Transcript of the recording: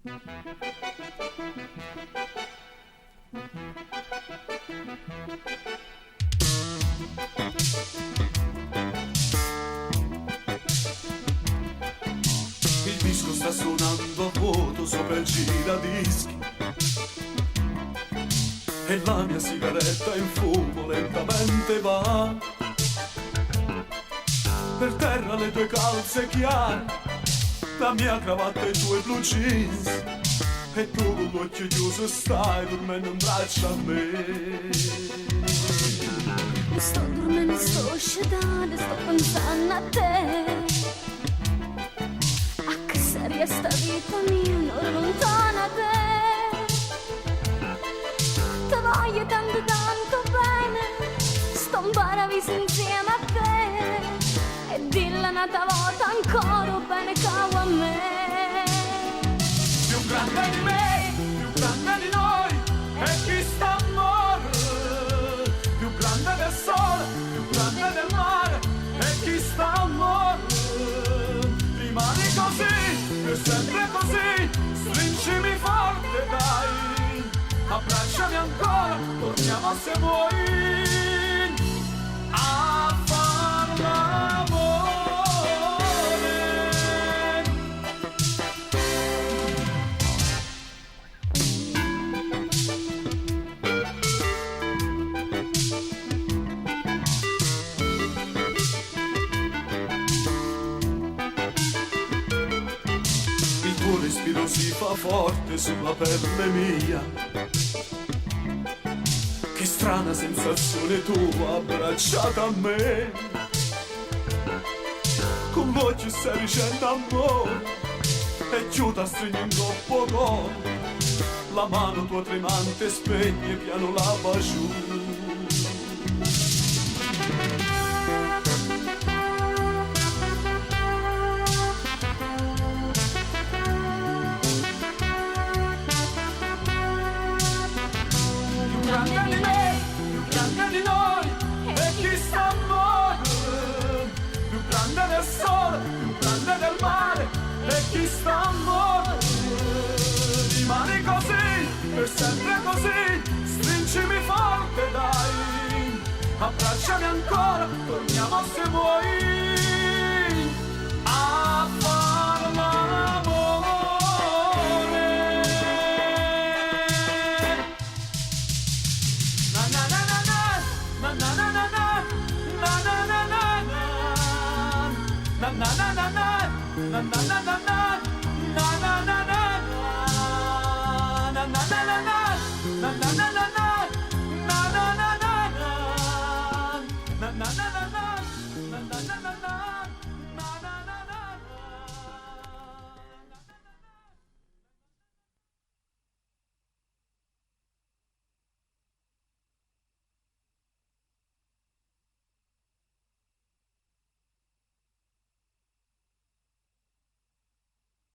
Il disco sta suonando a vuoto sopra il giradischi e la mia sigaretta in fumo lentamente va. Per terra le tue calze chiare, la mia cravatta e i tuoi blue jeans, e tu con l'occhio chiuso stai dormendo in braccio a me. Sto dormendo, sto sciedando, sto pensando a te. A che seria sta vita mia, non lontana da te. Ti voglio tanto tanto bene, sto un paradiso insieme a te. E dilla un'altra volta ancora bene cavo a me. Più grande di me, più grande di noi, e chi sta a morire. Più grande del sole, più grande del mare, e chi sta a morire. Rimani così, per sempre così, stringimi forte dai. Abbracciami ancora, torniamo se vuoi a far l'amore. Il tuo respiro si fa forte sulla pelle mia. Che strana sensazione tua abbracciata a me. Con l'occhio stai dicendo amore e chiuda stringendo poco. La mano tua tremante spegne piano la giù. Rimani così, per sempre così, stringimi forte dai. Abbracciami ancora, torniamo se vuoi